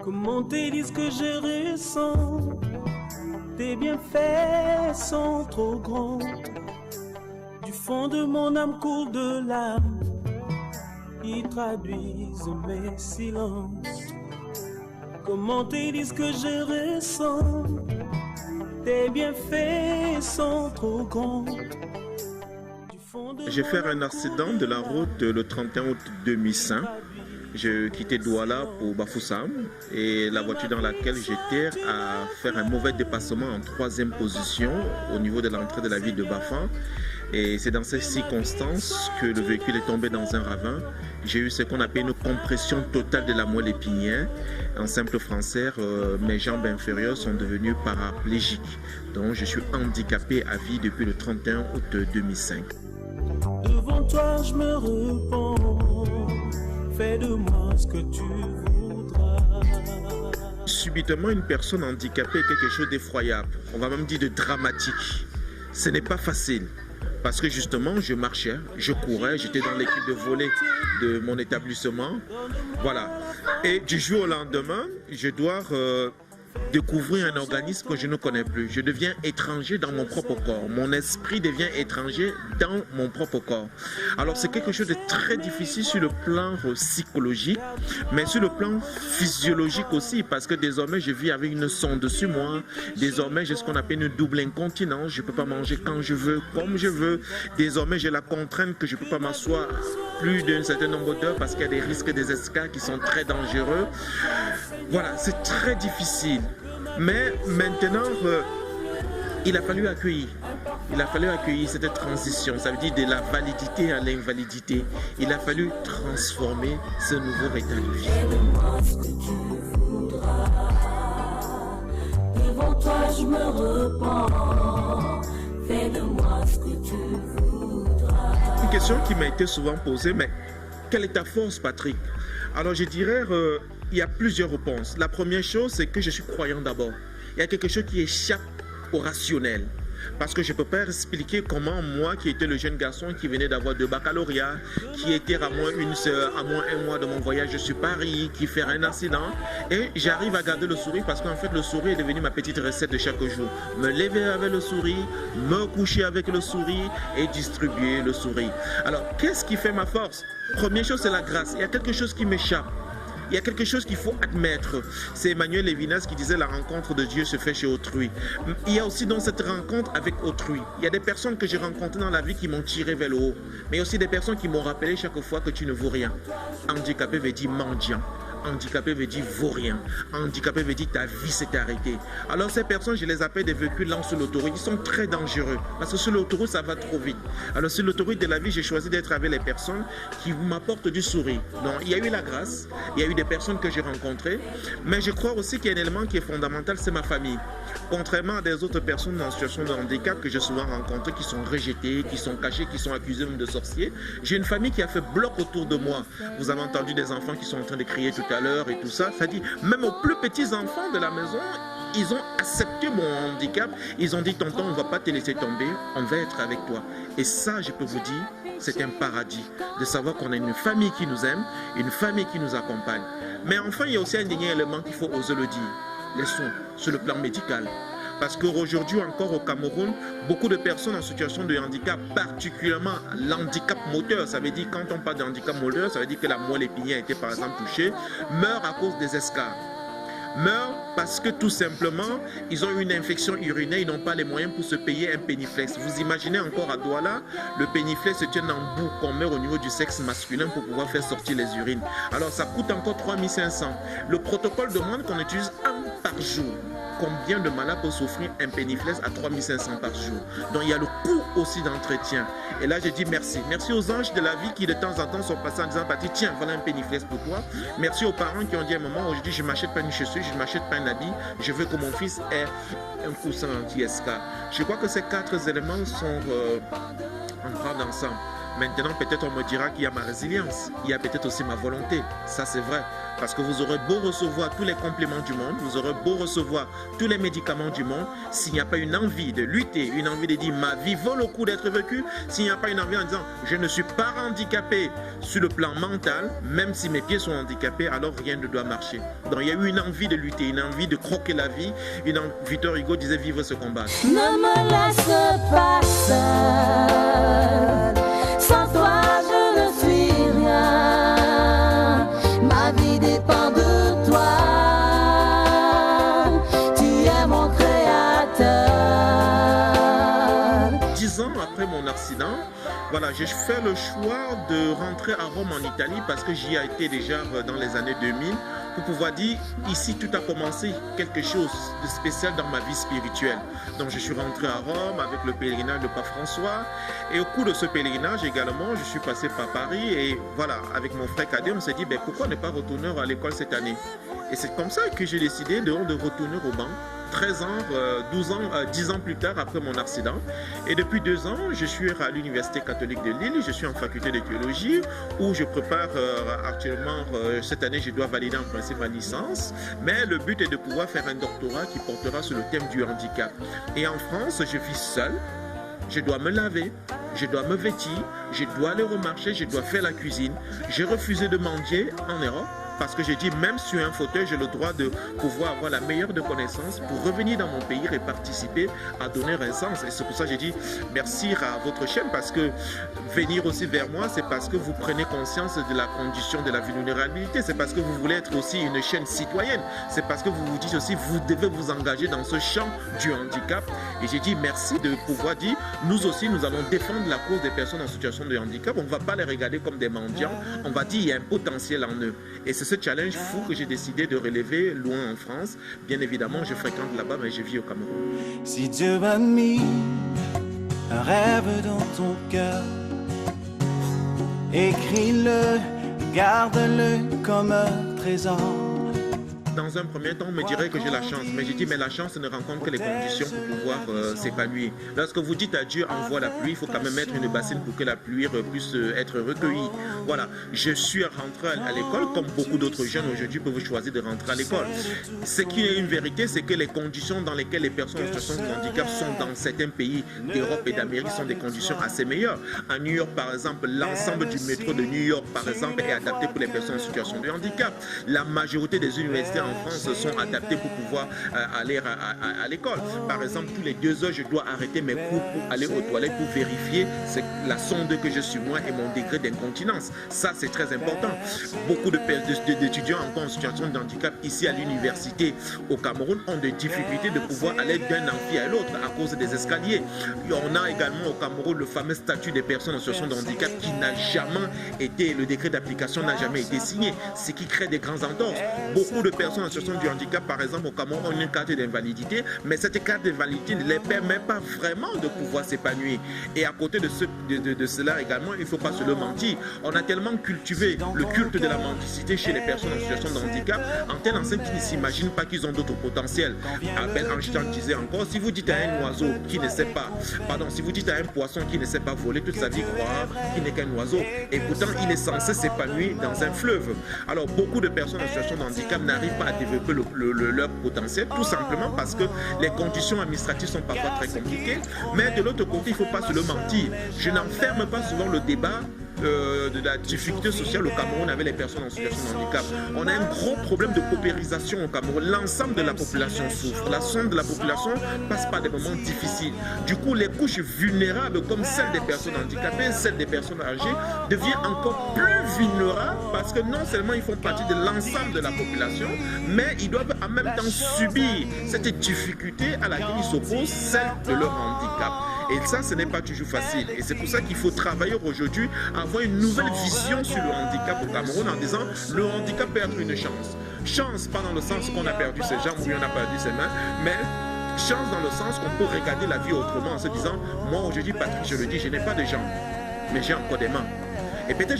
Comment te dire ce que je ressens? Tes bienfaits sont trop grands. Du fond de mon âme coule de larmes qui traduisent mes silences. Comment te dire ce que je ressens? Tes bienfaits sont trop grands. J'ai fait un accident de la route le 31 août 2005. Je quittais Douala pour Bafoussam et la voiture dans laquelle j'étais a fait un mauvais dépassement en 3e position au niveau de l'entrée de la ville de Bafan. Et c'est dans ces circonstances que le véhicule est tombé dans un ravin. J'ai eu ce qu'on appelle une compression totale de la moelle épinière. En simple français, mes jambes inférieures sont devenues paraplégiques. Donc je suis handicapé à vie depuis le 31 août 2005. Devant toi, je me repens. Fais de moi ce que tu voudras. Subitement, une personne handicapée est quelque chose d'effroyable. On va même dire de dramatique. Ce n'est pas facile. Parce que justement, je marchais, je courais, j'étais dans l'équipe de volley de mon établissement. Voilà. Et du jour au lendemain, je dois découvrir un organisme que je ne connais plus. Je deviens étranger dans mon propre corps. Mon esprit devient étranger dans mon propre corps. Alors c'est quelque chose de très difficile sur le plan psychologique, mais sur le plan physiologique aussi, parce que désormais je vis avec une sonde sur moi. Désormais j'ai ce qu'on appelle une double incontinence. Je ne peux pas manger quand je veux, comme je veux. Désormais j'ai la contrainte que je ne peux pas m'asseoir plus d'un certain nombre d'heures parce qu'il y a des risques des escales qui sont très dangereux. Voilà, c'est très difficile. Mais maintenant, il a fallu accueillir. Il a fallu accueillir cette transition. Ça veut dire de la validité à l'invalidité. Il a fallu transformer ce nouveau état de vie. Fais-de-moi ce que tu voudras. Devant toi, je me repens. Fais de moi ce que tu voudras. Une question qui m'a été souvent posée, mais quelle est ta force, Patrick? Alors je dirais, il y a plusieurs réponses. La première chose, c'est que je suis croyant d'abord. Il y a quelque chose qui échappe au rationnel. Parce que je ne peux pas expliquer comment moi, qui étais le jeune garçon qui venait d'avoir 2 baccalauréats, qui était à moins une sœur, à moins 1 mois de mon voyage sur Paris, qui fait un accident, et j'arrive à garder le sourire parce qu'en fait le sourire est devenu ma petite recette de chaque jour. Me lever avec le sourire, me coucher avec le sourire et distribuer le sourire. Alors, qu'est-ce qui fait ma force? Première chose, c'est la grâce. Il y a quelque chose qui m'échappe. Il y a quelque chose qu'il faut admettre. C'est Emmanuel Levinas qui disait la rencontre de Dieu se fait chez autrui. Il y a aussi dans cette rencontre avec autrui, il y a des personnes que j'ai rencontrées dans la vie qui m'ont tiré vers le haut. Mais il y a aussi des personnes qui m'ont rappelé chaque fois que tu ne vaux rien. Handicapé veut dire mendiant. Handicapé veut dire vaut rien. Handicapé veut dire ta vie s'est arrêtée. Alors ces personnes, je les appelle des véhicules lents sur l'autoroute. Ils sont très dangereux parce que sur l'autoroute, ça va trop vite. Alors sur l'autoroute de la vie, j'ai choisi d'être avec les personnes qui m'apportent du sourire. Donc il y a eu la grâce, il y a eu des personnes que j'ai rencontrées, mais je crois aussi qu'il y a un élément qui est fondamental, c'est ma famille. Contrairement à des autres personnes en situation de handicap que j'ai souvent rencontrées, qui sont rejetées, qui sont cachées, qui sont accusées de sorciers, j'ai une famille qui a fait bloc autour de moi. Vous avez entendu des enfants qui sont en train de crier tout à l'heure et tout ça. C'est-à-dire, même aux plus petits enfants de la maison, ils ont accepté mon handicap. Ils ont dit, tonton, on ne va pas te laisser tomber, on va être avec toi. Et ça, je peux vous dire, c'est un paradis de savoir qu'on a une famille qui nous aime, une famille qui nous accompagne. Mais enfin, il y a aussi un dernier élément qu'il faut oser le dire, les soins sur le plan médical. Parce qu'aujourd'hui encore au Cameroun, beaucoup de personnes en situation de handicap, particulièrement l'handicap moteur, ça veut dire quand on parle de handicap moteur, ça veut dire que la moelle épinière a été par exemple touchée, meurent à cause des escarres. Meurent parce que tout simplement, ils ont une infection urinaire, ils n'ont pas les moyens pour se payer un péniflex. Vous imaginez encore à Douala, le péniflex c'est un embout qu'on met au niveau du sexe masculin pour pouvoir faire sortir les urines. Alors ça coûte encore 3500. Le protocole demande qu'on utilise 1 par jour. Combien de malades peuvent s'offrir un péniflex à 3500 par jour? Donc il y a le coût aussi d'entretien. Et là je dis merci. Merci aux anges de la vie qui de temps en temps sont passés en disant Patrick, tiens, voilà un péniflex pour toi. Merci aux parents qui ont dit à un moment, aujourd'hui je ne m'achète pas une chaussure, je ne m'achète pas un habit, je veux que mon fils ait un coussin anti-escar. Je crois que ces 4 éléments sont en grande ensemble. Maintenant, peut-être on me dira qu'il y a ma résilience, il y a peut-être aussi ma volonté. Ça, c'est vrai. Parce que vous aurez beau recevoir tous les compliments du monde, vous aurez beau recevoir tous les médicaments du monde, s'il n'y a pas une envie de lutter, une envie de dire ma vie vaut le coup d'être vécue, s'il n'y a pas une envie en disant je ne suis pas handicapé sur le plan mental, même si mes pieds sont handicapés, alors rien ne doit marcher. Donc il y a eu une envie de lutter, une envie de croquer la vie. Victor Hugo disait vivre ce combat. Ne me laisse pas seul. Sans toi, je ne suis rien. Ma vie dépend de toi. Tu es mon créateur. 10 ans après mon accident, voilà, j'ai fait le choix de rentrer à Rome en Italie parce que j'y ai été déjà dans les années 2000 pour pouvoir dire ici tout a commencé, quelque chose de spécial dans ma vie spirituelle. Donc je suis rentré à Rome avec le pèlerinage de Pape François et au cours de ce pèlerinage également, je suis passé par Paris et voilà, avec mon frère cadet, on s'est dit pourquoi ne pas retourner à l'école cette année? Et c'est comme ça que j'ai décidé de retourner au banc. 13 ans, 12 ans, 10 ans plus tard après mon accident. Et depuis 2 ans, je suis à l'Université catholique de Lille, je suis en faculté de théologie où je prépare actuellement, cette année je dois valider en principe ma licence, mais le but est de pouvoir faire un doctorat qui portera sur le thème du handicap. Et en France, je vis seul, je dois me laver, je dois me vêtir, je dois aller au marché, je dois faire la cuisine. J'ai refusé de manger en Europe. Parce que j'ai dit, même sur un fauteuil, j'ai le droit de pouvoir avoir la meilleure de connaissances pour revenir dans mon pays et participer à donner un sens. Et c'est pour ça que j'ai dit merci à votre chaîne parce que venir aussi vers moi, c'est parce que vous prenez conscience de la condition de la vulnérabilité. C'est parce que vous voulez être aussi une chaîne citoyenne. C'est parce que vous vous dites aussi, vous devez vous engager dans ce champ du handicap. Et j'ai dit merci de pouvoir dire, nous aussi, nous allons défendre la cause des personnes en situation de handicap. On ne va pas les regarder comme des mendiants. On va dire, il y a un potentiel en eux. Et c'est ce challenge fou que j'ai décidé de relever loin en France. Bien évidemment, je fréquente là-bas, mais je vis au Cameroun. Si Dieu a mis un rêve dans ton cœur, écris-le, garde-le comme un trésor. Dans un premier temps, on me dirait que j'ai la chance. Mais j'ai dit, mais la chance ne rencontre que les conditions pour pouvoir s'épanouir. Lorsque vous dites à Dieu, envoie la pluie, il faut quand même mettre une bassine pour que la pluie puisse être recueillie. Voilà, je suis rentré à l'école, comme beaucoup d'autres jeunes aujourd'hui peuvent choisir de rentrer à l'école. Ce qui est une vérité, c'est que les conditions dans lesquelles les personnes en situation de handicap sont dans certains pays d'Europe et d'Amérique sont des conditions assez meilleures. À New York, par exemple, l'ensemble du métro de New York, par exemple, est adapté pour les personnes en situation de handicap. La majorité des universités en France sont adaptés pour pouvoir aller à l'école. Par exemple, tous les 2 heures, je dois arrêter mes cours pour aller aux toilettes pour vérifier la sonde que je suis moi et mon degré d'incontinence. Ça, c'est très important. Beaucoup d'étudiants encore en situation de handicap ici à l'université au Cameroun ont des difficultés de pouvoir aller d'un amphi à l'autre à cause des escaliers. On a également au Cameroun le fameux statut des personnes en situation de handicap qui n'a jamais été, le décret d'application n'a jamais été signé, ce qui crée des grands entorses. Beaucoup de personnes en situation du handicap, par exemple, au Cameroun, ont une carte d'invalidité, mais cette carte d'invalidité ne les permet pas vraiment de pouvoir s'épanouir. Et à côté de cela également, il ne faut pas se le mentir. On a tellement cultivé le culte de la mendicité chez les personnes en situation de handicap, en telle enseigne qu'ils ne s'imaginent pas qu'ils ont d'autres potentiels. Albert Einstein disait encore, si vous dites à un oiseau qui ne sait pas, pardon, si vous dites à un poisson qui ne sait pas voler, toute sa vie croire qu'il n'est qu'un oiseau. Et pourtant, il est censé s'épanouir dans un fleuve. Alors, beaucoup de personnes en situation de handicap n'arrivent pas à développer leur potentiel, tout simplement parce que les conditions administratives sont parfois très compliquées. Mais de l'autre côté, il ne faut pas se le mentir. Je n'enferme pas souvent le débat de la difficulté sociale au Cameroun avec les personnes en situation de handicap. On a un gros problème de paupérisation au Cameroun. L'ensemble de la population souffre. L'ensemble de la population passe par des moments difficiles. Du coup, les couches vulnérables comme celles des personnes handicapées, celles des personnes âgées, deviennent encore plus vulnérables parce que non seulement ils font partie de l'ensemble de la population, mais ils doivent en même temps subir cette difficulté à laquelle ils s'opposent, celle de leur handicap. Et ça, ce n'est pas toujours facile. Et c'est pour ça qu'il faut travailler aujourd'hui à avoir une nouvelle vision sur le handicap au Cameroun en disant le handicap peut être une chance. Chance, pas dans le sens qu'on a perdu ses jambes ou on a perdu ses mains, mais chance dans le sens qu'on peut regarder la vie autrement en se disant moi aujourd'hui, Patrick, je le dis, je n'ai pas de jambes, mais j'ai encore des mains. Et peut-être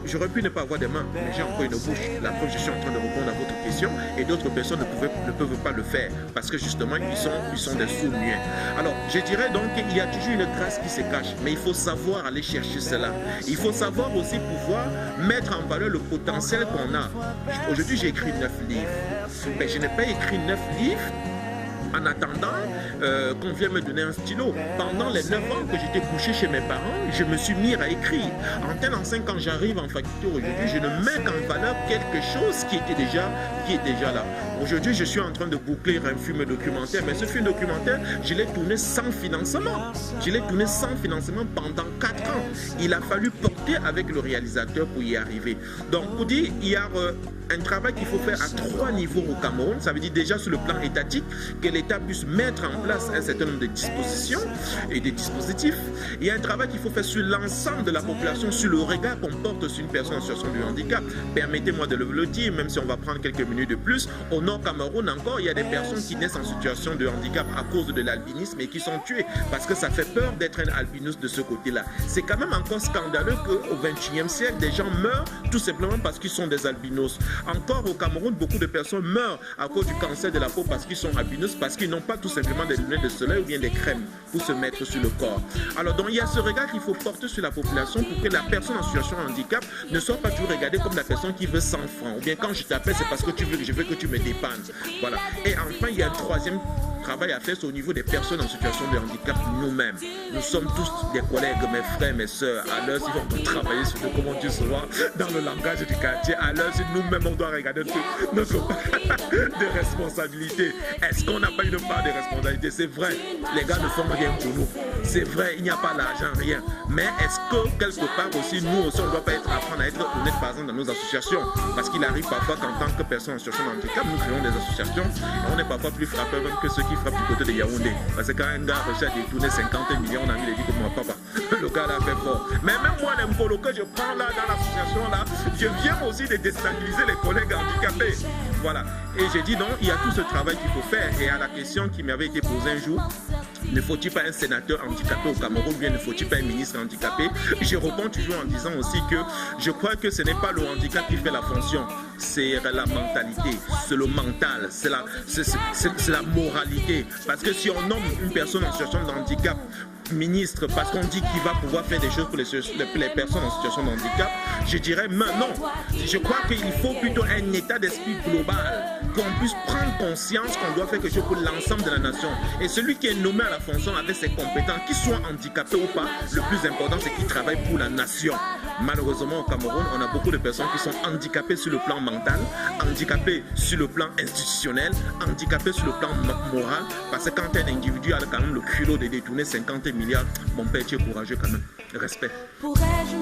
j'aurais pu ne pas avoir des mains, mais j'ai encore une bouche. La preuve, je suis en train de répondre à votre question et d'autres personnes ne peuvent pas le faire parce que justement, ils sont des sourds-muets. Alors, je dirais donc qu'il y a toujours une grâce qui se cache, mais il faut savoir aller chercher cela. Il faut savoir aussi pouvoir mettre en valeur le potentiel qu'on a. Aujourd'hui, j'ai écrit 9 livres, mais je n'ai pas écrit 9 livres en attendant qu'on vienne me donner un stylo. Pendant les 9 ans que j'étais couché chez mes parents, je me suis mis à écrire. En tel en quand j'arrive en faculté aujourd'hui, je ne mets qu'en valeur quelque chose qui est déjà là. Aujourd'hui, je suis en train de boucler un film documentaire, mais ce film documentaire, je l'ai tourné sans financement. Je l'ai tourné sans financement pendant 4 ans. Il a fallu porter avec le réalisateur pour y arriver. Donc, pour dire, il y a un travail qu'il faut faire à 3 niveaux au Cameroun. Ça veut dire déjà sur le plan étatique, que l'État puisse mettre en place un certain nombre de dispositions et des dispositifs. Il y a un travail qu'il faut faire sur l'ensemble de la population, sur le regard qu'on porte sur une personne en situation de handicap. Permettez-moi de le dire, même si on va prendre quelques minutes de plus, au Nord Cameroun encore, il y a des personnes qui naissent en situation de handicap à cause de l'albinisme et qui sont tuées parce que ça fait peur d'être un albinos de ce côté-là. C'est quand même encore scandaleux qu'au XXIe siècle, des gens meurent tout simplement parce qu'ils sont des albinos. Encore au Cameroun, beaucoup de personnes meurent à cause du cancer de la peau parce qu'ils sont albinos, parce qu'ils n'ont pas tout simplement des lunettes de soleil ou bien des crèmes pour se mettre sur le corps. Alors donc il y a ce regard qu'il faut porter sur la population pour que la personne en situation de handicap ne soit pas toujours regardée comme la personne qui veut 100 francs. Ou bien quand je t'appelle, c'est parce que je veux que tu me dépannes. Voilà. Et enfin, il y a un troisième travail à faire, c'est au niveau des personnes en situation de handicap nous-mêmes. Nous sommes tous des collègues, mes frères, mes soeurs. À l'heure, si on doit travailler sur nous, comme on dit souvent, dans le langage du quartier, à l'heure, si nous-mêmes, on doit regarder notre part de responsabilité. Est-ce qu'on n'a pas une part de responsabilité? C'est vrai, les gars ne font rien pour nous. C'est vrai, il n'y a pas d'argent, rien. Mais est-ce que, quelque part aussi, nous aussi, on ne doit pas apprendre à être honnête, par exemple, dans nos associations? Parce qu'il arrive parfois qu'en tant que personne en situation de handicap, nous créons des associations et on est parfois plus frappés même que ceux qui frappent du côté de Yaoundé. Parce que quand un gars recherche à détourner 50 millions, on a envie de dire que moi, papa, le gars là fait fort. Mais même moi, les mcolos que je prends là dans l'association là, je viens aussi de déstabiliser les collègues handicapés. Voilà. Et j'ai dit non, il y a tout ce travail qu'il faut faire. Et à la question qui m'avait été posée un jour, ne faut-il pas un sénateur handicapé au Cameroun, ou bien ne faut-il pas un ministre handicapé? Je réponds toujours en disant aussi que je crois que ce n'est pas le handicap qui fait la fonction, c'est la mentalité, c'est le mental, c'est la moralité. Parce que si on nomme une personne en situation de handicap ministre parce qu'on dit qu'il va pouvoir faire des choses pour les personnes en situation de handicap, je dirais non. Je crois qu'il faut plutôt un état d'esprit global, qu'on puisse prendre conscience qu'on doit faire quelque chose pour l'ensemble de la nation. Et celui qui est nommé à la fonction avec ses compétences, qu'il soit handicapé ou pas, le plus important c'est qu'il travaille pour la nation. Malheureusement au Cameroun, on a beaucoup de personnes qui sont handicapées sur le plan mental, handicapées sur le plan institutionnel, handicapées sur le plan moral, parce que quand un individu a quand même le culot de détourner 50 milliards, mon père, tu es courageux quand même. Respect. Pourrais-je